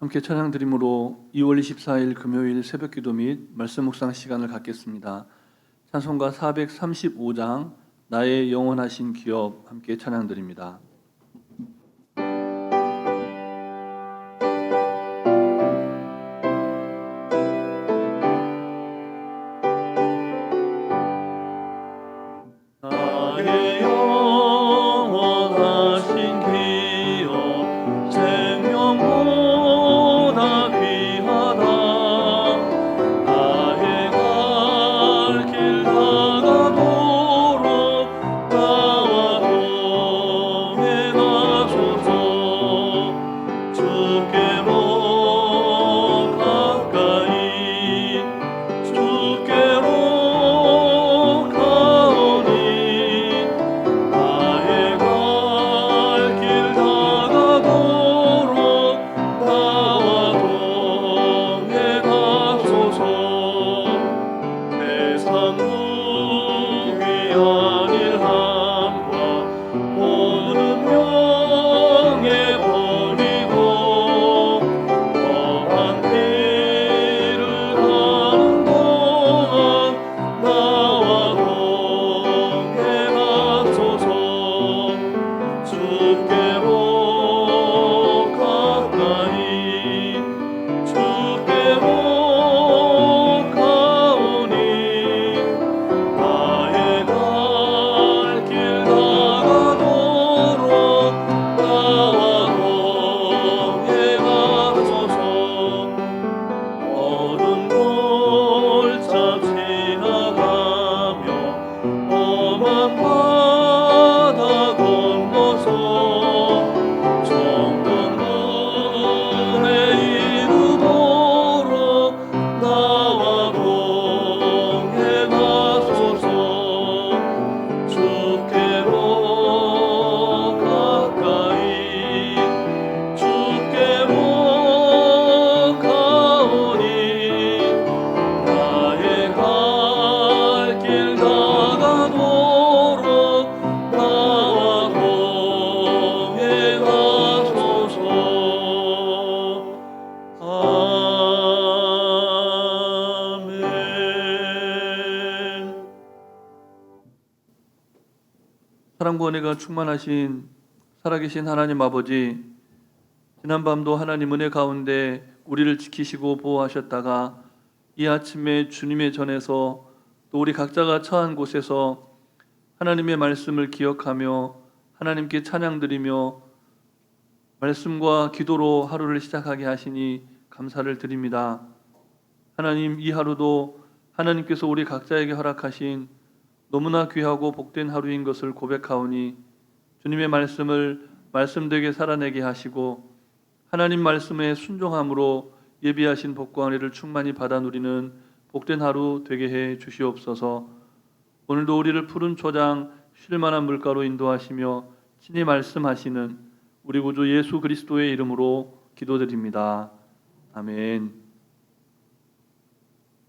함께 찬양 드림으로 2월 24일 금요일 새벽기도 및 말씀 묵상 시간을 갖겠습니다. 찬송가 435장 나의 영원하신 기업 함께 찬양 드립니다. 나의 영원하신 기업 생명보다 귀하다. 나의 갈 길 다가도록 나와 동행하소서. 주께로 가까이 주께로 가오니 나의 갈 길 다가도록 나와 동행하소서. 세상 무기한 일함과 모든 명예 버리고 험한 길을 가는 동안 나와 동행하소서. 주께로 가까이 주께로 가오니 나의 갈 길 다가도록 나와 동행하소서. 어두운 골짜 지나가며 험한 바다 건너서 정금문에 이르도록 나와 동행하소서. 주께로 가까이 주께로 가오니 나의 갈 길 다가도록 나와 동행하소서. 아멘. 사랑과 은혜가 충만하신 살아계신 하나님 아버지, 지난밤도 하나님 은혜 가운데 우리를 지키시고 보호하셨다가 이 아침에 주님의 전에서 또 우리 각자가 처한 곳에서 하나님의 말씀을 기억하며 하나님께 찬양드리며 말씀과 기도로 하루를 시작하게 하시니 감사를 드립니다. 하나님, 이 하루도 하나님께서 우리 각자에게 허락하신 너무나 귀하고 복된 하루인 것을 고백하오니 주님의 말씀을 말씀되게 살아내게 하시고 하나님 말씀에 순종함으로 예비하신 복과 은혜를 충만히 받아 누리는 복된 하루 되게 해 주시옵소서. 오늘도 우리를 푸른 초장 쉴 만한 물가로 인도하시며 친히 말씀하시는 우리 구주 예수 그리스도의 이름으로 기도드립니다. 아멘.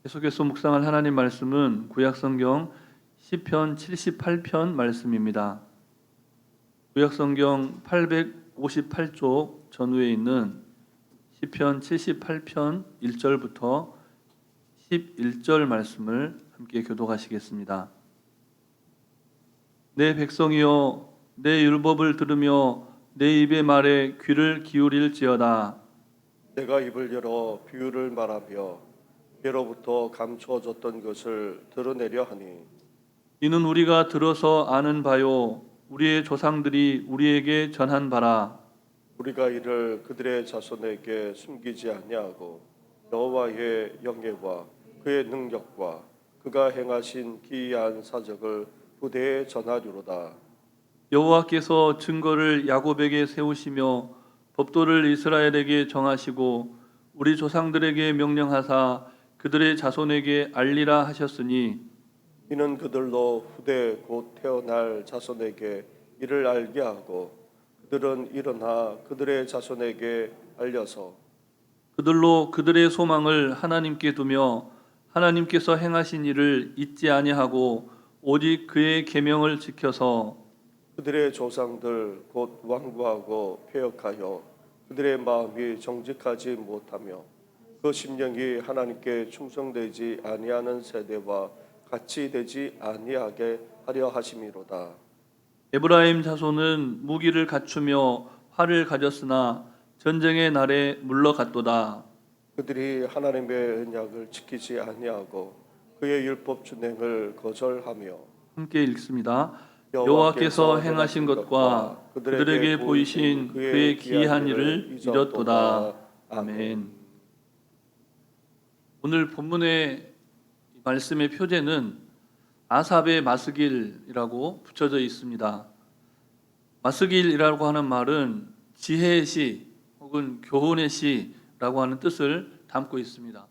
계속해서 묵상할 하나님 말씀은 구약성경 시편 78편 말씀입니다. 구약성경 858쪽 전후에 있는 시편 78편 1절부터 11절 말씀을 함께 교독하시겠습니다. 내 백성이여, 내 율법을 들으며 내 입의 말에 귀를 기울일지어다. 내가 입을 열어 비유를 말하며 예로부터 감추어졌던 것을 드러내려 하니 이는 우리가 들어서 아는 바요, 우리의 조상들이 우리에게 전한 바라. 우리가 이를 그들의 자손에게 숨기지 아니하고 여호와의 영예와 그의 능력과 그가 행하신 기이한 사적을 부대에 전하리로다. 여호와께서 증거를 야곱에게 세우시며 법도를 이스라엘에게 정하시고 우리 조상들에게 명령하사 그들의 자손에게 알리라 하셨으니 이는 그들로 후대 곧 태어날 자손에게 이를 알게 하고 그들은 일어나 그들의 자손에게 알려서 그들로 그들의 소망을 하나님께 두며 하나님께서 행하신 일을 잊지 아니하고 오직 그의 계명을 지켜서 그들의 조상들 곧 완고하고 폐역하여 그들의 마음이 정직하지 못하며 그 심령이 하나님께 충성되지 아니하는 세대와 같이 되지 아니하게 하려 하심이로다. 에브라임 자손은 무기를 갖추며 활을 가졌으나 전쟁의 날에 물러갔도다. 그들이 하나님의 언약을 지키지 아니하고 그의 율법 준행을 거절하며 함께 읽습니다. 여호와께서 행하신 것과 그들에게 보이신 그의 기이한 일을 잊었도다. 아멘. 오늘 본문의 말씀의 표제는 아삽의 마스길이라고 붙여져 있습니다. 마스길이라고 하는 말은 지혜의 시 혹은 교훈의 시라고 하는 뜻을 담고 있습니다.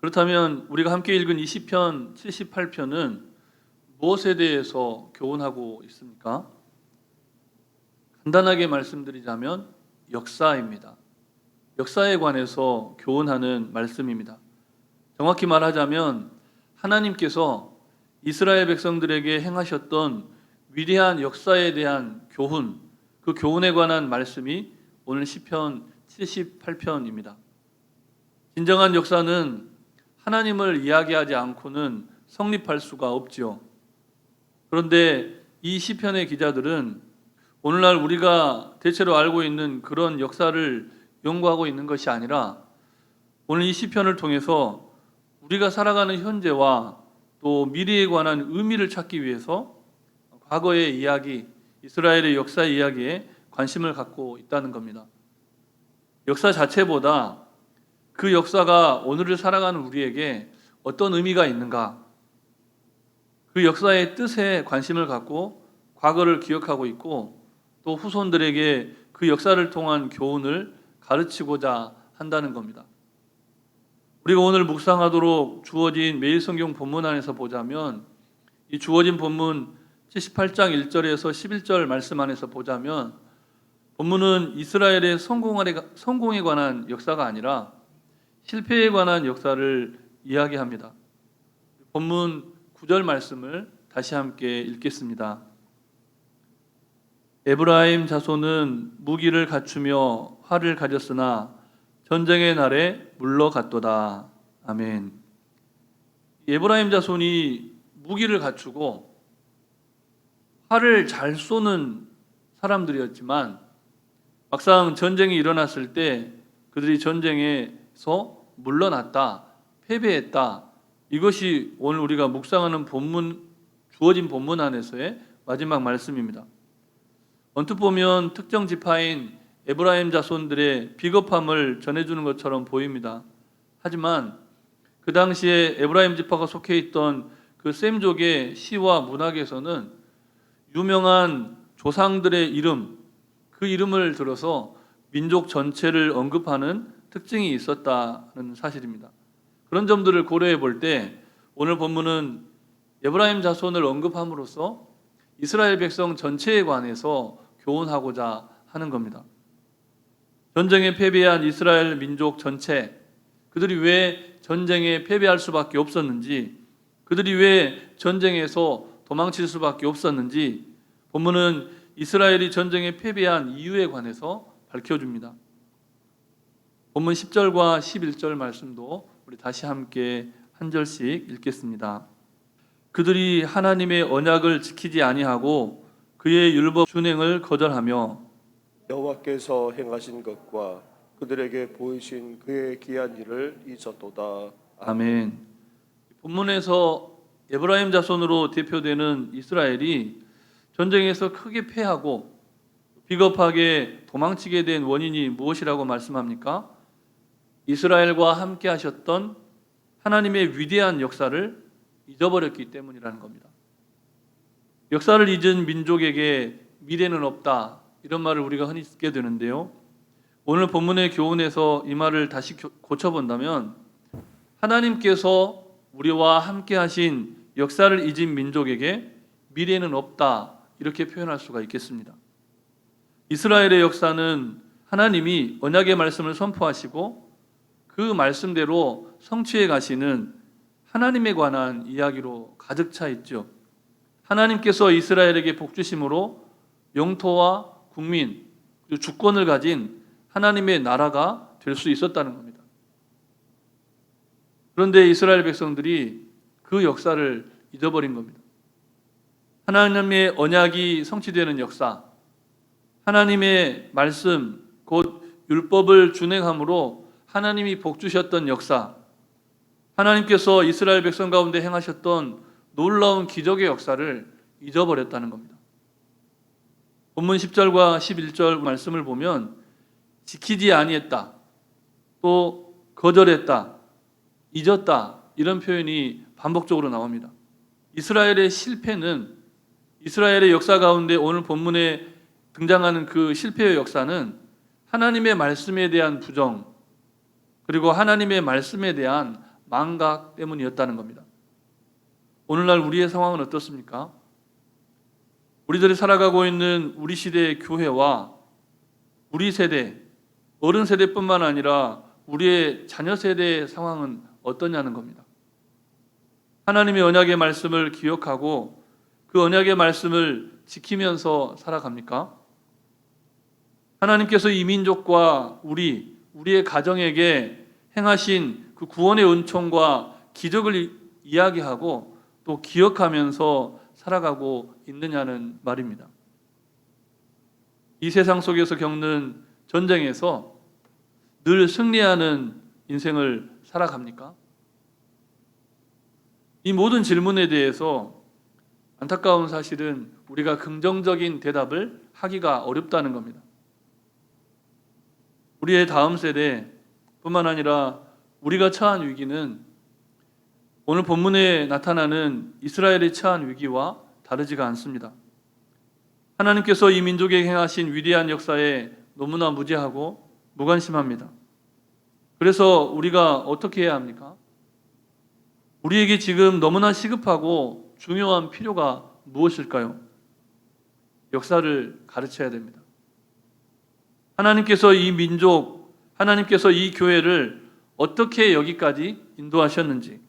그렇다면 우리가 함께 읽은 이 시편 78편은 무엇에 대해서 교훈하고 있습니까? 간단하게 말씀드리자면 역사입니다. 역사에 관해서 교훈하는 말씀입니다. 정확히 말하자면 하나님께서 이스라엘 백성들에게 행하셨던 위대한 역사에 대한 교훈, 그 교훈에 관한 말씀이 오늘 시편 78편입니다. 진정한 역사는 하나님을 이야기하지 않고는 성립할 수가 없지요. 그런데 이 시편의 기자들은 오늘날 우리가 대체로 알고 있는 그런 역사를 연구하고 있는 것이 아니라 오늘 이 시편을 통해서 우리가 살아가는 현재와 또 미래에 관한 의미를 찾기 위해서 과거의 이야기, 이스라엘의 역사 이야기에 관심을 갖고 있다는 겁니다. 역사 자체보다 그 역사가 오늘을 살아가는 우리에게 어떤 의미가 있는가, 그 역사의 뜻에 관심을 갖고 과거를 기억하고 있고 또 후손들에게 그 역사를 통한 교훈을 가르치고자 한다는 겁니다. 우리가 오늘 묵상하도록 주어진 매일 성경 본문 안에서 보자면 이 주어진 본문 78장 1절에서 11절 말씀 안에서 보자면 본문은 이스라엘의 성공에 관한 역사가 아니라 실패에 관한 역사를 이야기합니다. 본문 9절 말씀을 다시 함께 읽겠습니다. 에브라임 자손은 무기를 갖추며 활을 가졌으나 전쟁의 날에 물러갔도다. 아멘. 에브라임 자손이 무기를 갖추고 활을 잘 쏘는 사람들이었지만 막상 전쟁이 일어났을 때 그들이 전쟁에서 물러났다, 패배했다. 이것이 오늘 우리가 묵상하는 주어진 본문 안에서의 마지막 말씀입니다. 언뜻 보면 특정 지파인 에브라임 자손들의 비겁함을 전해주는 것처럼 보입니다. 하지만 그 당시에 에브라임 지파가 속해 있던 그 셈족의 시와 문학에서는 유명한 조상들의 이름, 그 이름을 들어서 민족 전체를 언급하는 특징이 있었다는 사실입니다. 그런 점들을 고려해 볼 때 오늘 본문은 에브라임 자손을 언급함으로써 이스라엘 백성 전체에 관해서 교훈하고자 하는 겁니다. 전쟁에 패배한 이스라엘 민족 전체, 그들이 왜 전쟁에 패배할 수밖에 없었는지, 그들이 왜 전쟁에서 도망칠 수밖에 없었는지 본문은 이스라엘이 전쟁에 패배한 이유에 관해서 밝혀줍니다. 본문 10절과 11절 말씀도 우리 다시 함께 한 절씩 읽겠습니다. 그들이 하나님의 언약을 지키지 아니하고 그의 율법 준행을 거절하며 여호와께서 행하신 것과 그들에게 보이신 그의 기한 일을 잊었도다. 아멘. 본문에서 에브라임 자손으로 대표되는 이스라엘이 전쟁에서 크게 패하고 비겁하게 도망치게 된 원인이 무엇이라고 말씀합니까? 이스라엘과 함께 하셨던 하나님의 위대한 역사를 잊어버렸기 때문이라는 겁니다. 역사를 잊은 민족에게 미래는 없다, 이런 말을 우리가 흔히 듣게 되는데요. 오늘 본문의 교훈에서 이 말을 다시 고쳐본다면 하나님께서 우리와 함께 하신 역사를 잊은 민족에게 미래는 없다, 이렇게 표현할 수가 있겠습니다. 이스라엘의 역사는 하나님이 언약의 말씀을 선포하시고 그 말씀대로 성취해 가시는 하나님에 관한 이야기로 가득 차 있죠. 하나님께서 이스라엘에게 복 주심으로 영토와 국민, 그리고 주권을 가진 하나님의 나라가 될 수 있었다는 겁니다. 그런데 이스라엘 백성들이 그 역사를 잊어버린 겁니다. 하나님의 언약이 성취되는 역사, 하나님의 말씀, 곧 율법을 준행함으로 하나님이 복 주셨던 역사, 하나님께서 이스라엘 백성 가운데 행하셨던 놀라운 기적의 역사를 잊어버렸다는 겁니다. 본문 10절과 11절 말씀을 보면 지키지 아니했다, 또 거절했다, 잊었다, 이런 표현이 반복적으로 나옵니다. 이스라엘의 실패는, 이스라엘의 역사 가운데 오늘 본문에 등장하는 그 실패의 역사는 하나님의 말씀에 대한 부정, 그리고 하나님의 말씀에 대한 망각 때문이었다는 겁니다. 오늘날 우리의 상황은 어떻습니까? 우리들이 살아가고 있는 우리 시대의 교회와 우리 세대, 어른 세대뿐만 아니라 우리의 자녀 세대의 상황은 어떠냐는 겁니다. 하나님의 언약의 말씀을 기억하고 그 언약의 말씀을 지키면서 살아갑니까? 하나님께서 이 민족과 우리의 가정에게 행하신 그 구원의 은총과 기적을 이야기하고 또 기억하면서 살아가고 있느냐는 말입니다. 이 세상 속에서 겪는 전쟁에서 늘 승리하는 인생을 살아갑니까? 이 모든 질문에 대해서 안타까운 사실은 우리가 긍정적인 대답을 하기가 어렵다는 겁니다. 우리의 다음 세대뿐만 아니라 우리가 처한 위기는 오늘 본문에 나타나는 이스라엘이 처한 위기와 다르지가 않습니다. 하나님께서 이 민족에게 행하신 위대한 역사에 너무나 무지하고 무관심합니다. 그래서 우리가 어떻게 해야 합니까? 우리에게 지금 너무나 시급하고 중요한 필요가 무엇일까요? 역사를 가르쳐야 됩니다. 하나님께서 이 민족, 하나님께서 이 교회를 어떻게 여기까지 인도하셨는지,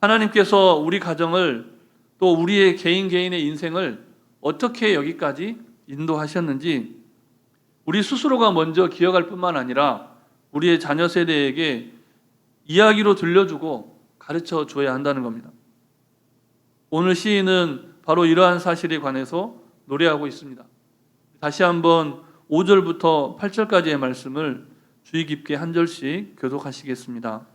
하나님께서 우리 가정을 또 우리의 개인의 인생을 어떻게 여기까지 인도하셨는지 우리 스스로가 먼저 기억할 뿐만 아니라 우리의 자녀 세대에게 이야기로 들려주고 가르쳐 줘야 한다는 겁니다. 오늘 시인은 바로 이러한 사실에 관해서 노래하고 있습니다. 다시 한번 5절부터 8절까지의 말씀을 주의 깊게 한 절씩 교독하시겠습니다.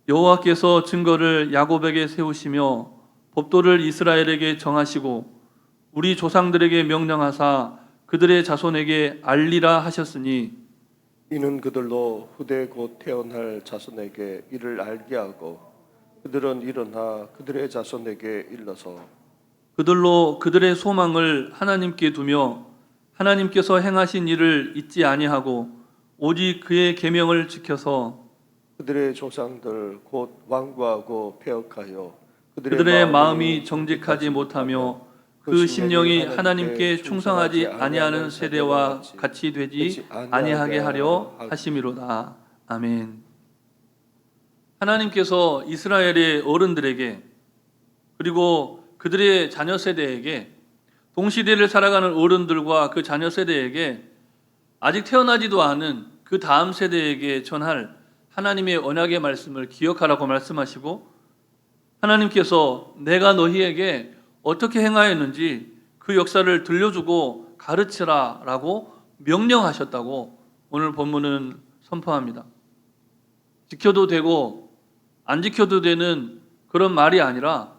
여호와께서 증거를 야곱에게 세우시며 법도를 이스라엘에게 정하시고 우리 조상들에게 명령하사 그들의 자손에게 알리라 하셨으니 이는 그들로 후대 곧 태어날 자손에게 이를 알게 하고 그들은 일어나 그들의 자손에게 일러서 그들로 그들의 소망을 하나님께 두며 하나님께서 행하신 일을 잊지 아니하고 오직 그의 계명을 지켜서 그들의 조상들 곧 완고하고 패역하여 그들의 마음이 정직하지 못하며 그 심령이 하나님께 충성하지 아니하는 세대와 같이 되지 아니하게 하려 하심이로다. 아멘. 하나님께서 이스라엘의 어른들에게 그리고 그들의 자녀 세대에게 동시대를 살아가는 어른들과 그 자녀 세대에게 아직 태어나지도 않은 그 다음 세대에게 전할 하나님의 언약의 말씀을 기억하라고 말씀하시고 하나님께서 내가 너희에게 어떻게 행하였는지 그 역사를 들려주고 가르치라라고 명령하셨다고 오늘 본문은 선포합니다. 지켜도 되고 안 지켜도 되는 그런 말이 아니라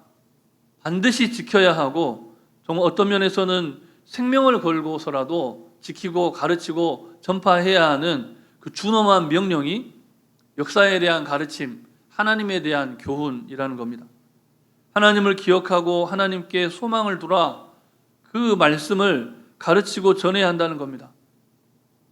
반드시 지켜야 하고 정말 어떤 면에서는 생명을 걸고서라도 지키고 가르치고 전파해야 하는 그 준엄한 명령이 역사에 대한 가르침, 하나님에 대한 교훈이라는 겁니다. 하나님을 기억하고 하나님께 소망을 두라, 그 말씀을 가르치고 전해야 한다는 겁니다.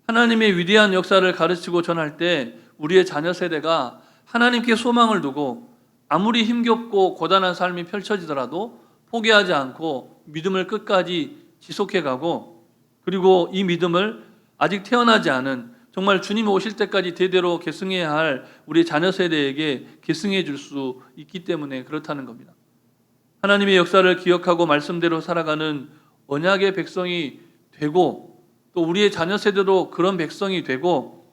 하나님의 위대한 역사를 가르치고 전할 때 우리의 자녀 세대가 하나님께 소망을 두고 아무리 힘겹고 고단한 삶이 펼쳐지더라도 포기하지 않고 믿음을 끝까지 지속해가고 그리고 이 믿음을 아직 태어나지 않은 정말 주님 오실 때까지 대대로 계승해야 할 우리 자녀 세대에게 계승해 줄 수 있기 때문에 그렇다는 겁니다. 하나님의 역사를 기억하고 말씀대로 살아가는 언약의 백성이 되고 또 우리의 자녀 세대도 그런 백성이 되고,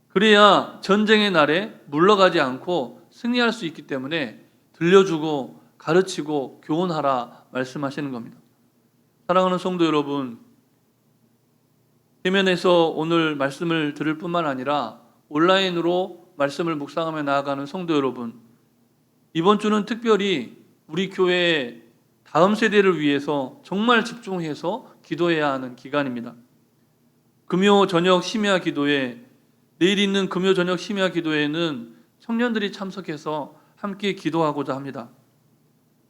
그래야 전쟁의 날에 물러가지 않고 승리할 수 있기 때문에 들려주고 가르치고 교훈하라 말씀하시는 겁니다. 사랑하는 성도 여러분, 대면에서 오늘 말씀을 들을 뿐만 아니라 온라인으로 말씀을 묵상하며 나아가는 성도 여러분, 이번 주는 특별히 우리 교회의 다음 세대를 위해서 정말 집중해서 기도해야 하는 기간입니다. 금요 저녁 심야 기도회, 내일 있는 금요 저녁 심야 기도회에는 청년들이 참석해서 함께 기도하고자 합니다.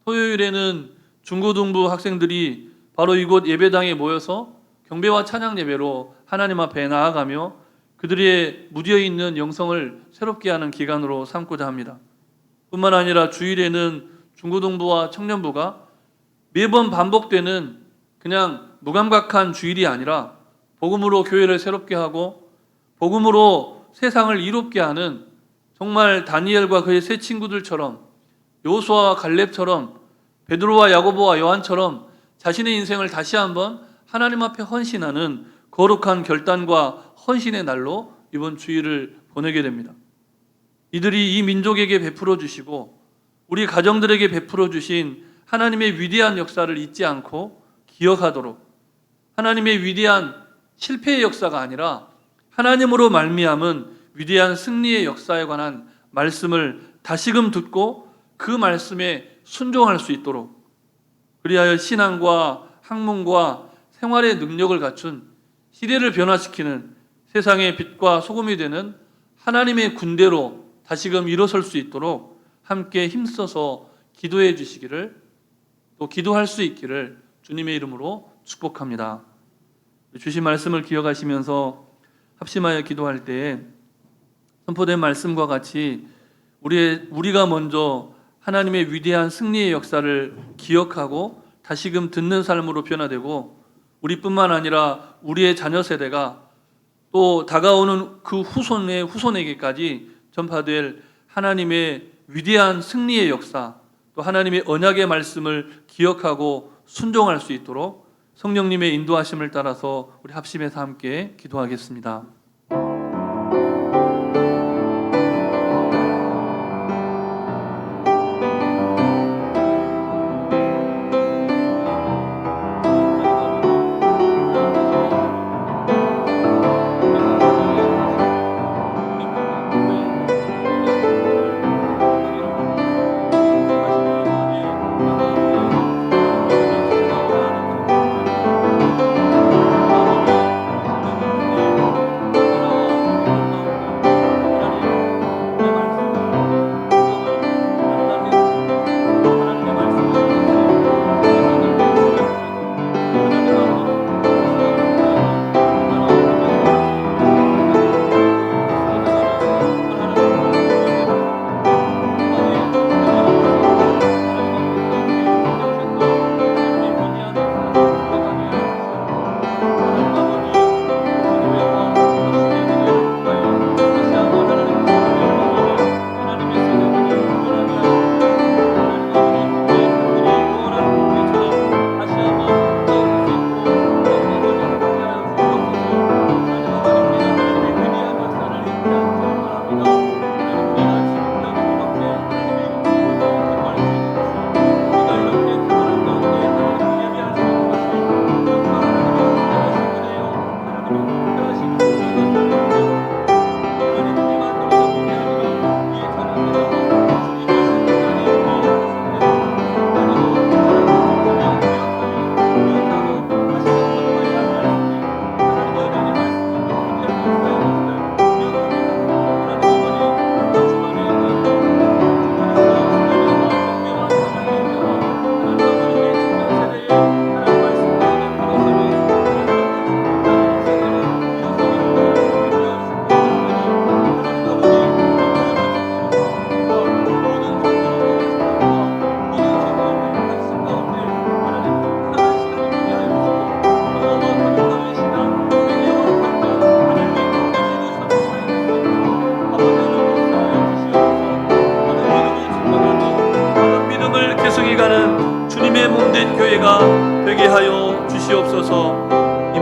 토요일에는 중고등부 학생들이 바로 이곳 예배당에 모여서 경배와 찬양 예배로 하나님 앞에 나아가며 그들의 무뎌있는 영성을 새롭게 하는 기간으로 삼고자 합니다. 뿐만 아니라 주일에는 중고등부와 청년부가 매번 반복되는 그냥 무감각한 주일이 아니라 복음으로 교회를 새롭게 하고 복음으로 세상을 이롭게 하는, 정말 다니엘과 그의 세 친구들처럼, 여호수아와 갈렙처럼, 베드로와 야고보와 요한처럼 자신의 인생을 다시 한번 하나님 앞에 헌신하는 거룩한 결단과 헌신의 날로 이번 주일을 보내게 됩니다. 이들이 이 민족에게 베풀어 주시고 우리 가정들에게 베풀어 주신 하나님의 위대한 역사를 잊지 않고 기억하도록, 하나님의 위대한 실패의 역사가 아니라 하나님으로 말미암은 위대한 승리의 역사에 관한 말씀을 다시금 듣고 그 말씀에 순종할 수 있도록, 그리하여 신앙과 학문과 생활의 능력을 갖춘 시대를 변화시키는 세상의 빛과 소금이 되는 하나님의 군대로 다시금 일어설 수 있도록 함께 힘써서 기도해 주시기를, 또 기도할 수 있기를 주님의 이름으로 축복합니다. 주신 말씀을 기억하시면서 합심하여 기도할 때에 선포된 말씀과 같이 우리가 먼저 하나님의 위대한 승리의 역사를 기억하고 다시금 듣는 삶으로 변화되고, 우리뿐만 아니라 우리의 자녀 세대가 또 다가오는 그 후손의 후손에게까지 전파될 하나님의 위대한 승리의 역사, 또 하나님의 언약의 말씀을 기억하고 순종할 수 있도록 성령님의 인도하심을 따라서 우리 합심해서 함께 기도하겠습니다.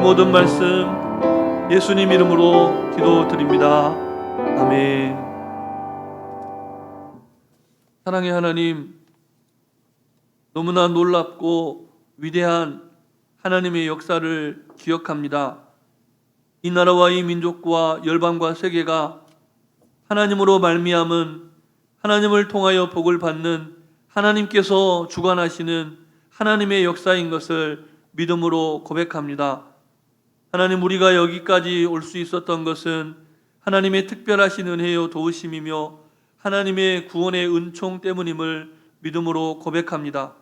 모든 말씀 예수님 이름으로 기도드립니다. 아멘. 사랑의 하나님, 너무나 놀랍고 위대한 하나님의 역사를 기억합니다. 이 나라와 이 민족과 열방과 세계가 하나님으로 말미암은, 하나님을 통하여 복을 받는, 하나님께서 주관하시는 하나님의 역사인 것을 믿음으로 고백합니다. 하나님, 우리가 여기까지 올 수 있었던 것은 하나님의 특별하신 은혜요 도우심이며 하나님의 구원의 은총 때문임을 믿음으로 고백합니다.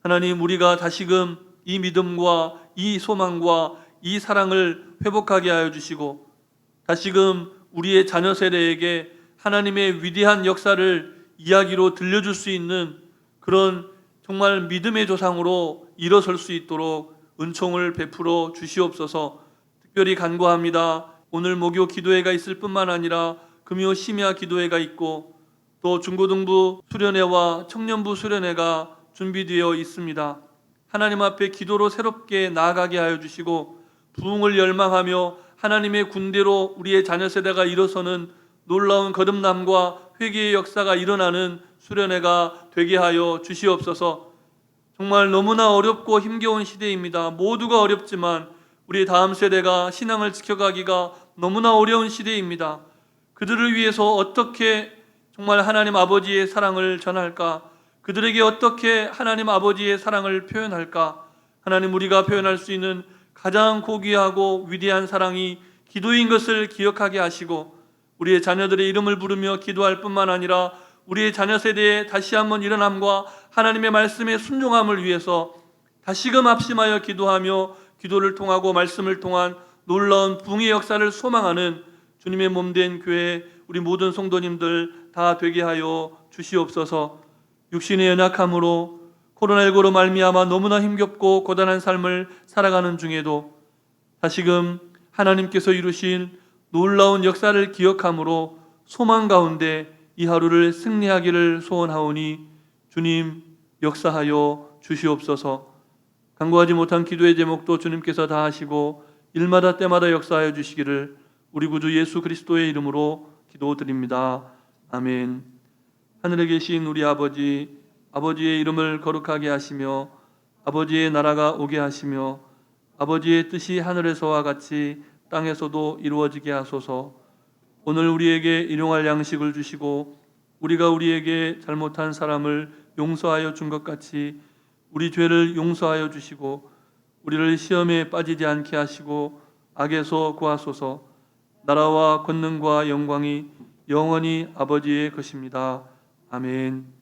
하나님, 우리가 다시금 이 믿음과 이 소망과 이 사랑을 회복하게 하여 주시고, 다시금 우리의 자녀 세대에게 하나님의 위대한 역사를 이야기로 들려줄 수 있는 그런 정말 믿음의 조상으로 일어설 수 있도록 은총을 베풀어 주시옵소서. 특별히 간구합니다. 오늘 목요 기도회가 있을 뿐만 아니라 금요 심야 기도회가 있고 또 중고등부 수련회와 청년부 수련회가 준비되어 있습니다. 하나님 앞에 기도로 새롭게 나아가게 하여 주시고 부흥을 열망하며 하나님의 군대로 우리의 자녀 세대가 일어서는 놀라운 거듭남과 회개의 역사가 일어나는 수련회가 되게 하여 주시옵소서. 정말 너무나 어렵고 힘겨운 시대입니다. 모두가 어렵지만 우리 다음 세대가 신앙을 지켜가기가 너무나 어려운 시대입니다. 그들을 위해서 어떻게 정말 하나님 아버지의 사랑을 전할까? 그들에게 어떻게 하나님 아버지의 사랑을 표현할까? 하나님, 우리가 표현할 수 있는 가장 고귀하고 위대한 사랑이 기도인 것을 기억하게 하시고 우리의 자녀들의 이름을 부르며 기도할 뿐만 아니라 우리의 자녀 세대의 다시 한번 일어남과 하나님의 말씀에 순종함을 위해서 다시금 합심하여 기도하며 기도를 통하고 말씀을 통한 놀라운 부흥의 역사를 소망하는 주님의 몸된 교회 우리 모든 성도님들 다 되게 하여 주시옵소서. 육신의 연약함으로 코로나19로 말미암아 너무나 힘겹고 고단한 삶을 살아가는 중에도 다시금 하나님께서 이루신 놀라운 역사를 기억함으로 소망 가운데 이 하루를 승리하기를 소원하오니 주님 역사하여 주시옵소서. 간구하지 못한 기도의 제목도 주님께서 다 하시고 일마다 때마다 역사하여 주시기를 우리 구주 예수 그리스도의 이름으로 기도드립니다. 아멘. 하늘에 계신 우리 아버지, 아버지의 이름을 거룩하게 하시며 아버지의 나라가 오게 하시며 아버지의 뜻이 하늘에서와 같이 땅에서도 이루어지게 하소서. 오늘 우리에게 일용할 양식을 주시고 우리가 우리에게 잘못한 사람을 용서하여 준 것 같이 우리 죄를 용서하여 주시고 우리를 시험에 빠지지 않게 하시고 악에서 구하소서. 나라와 권능과 영광이 영원히 아버지의 것입니다. 아멘.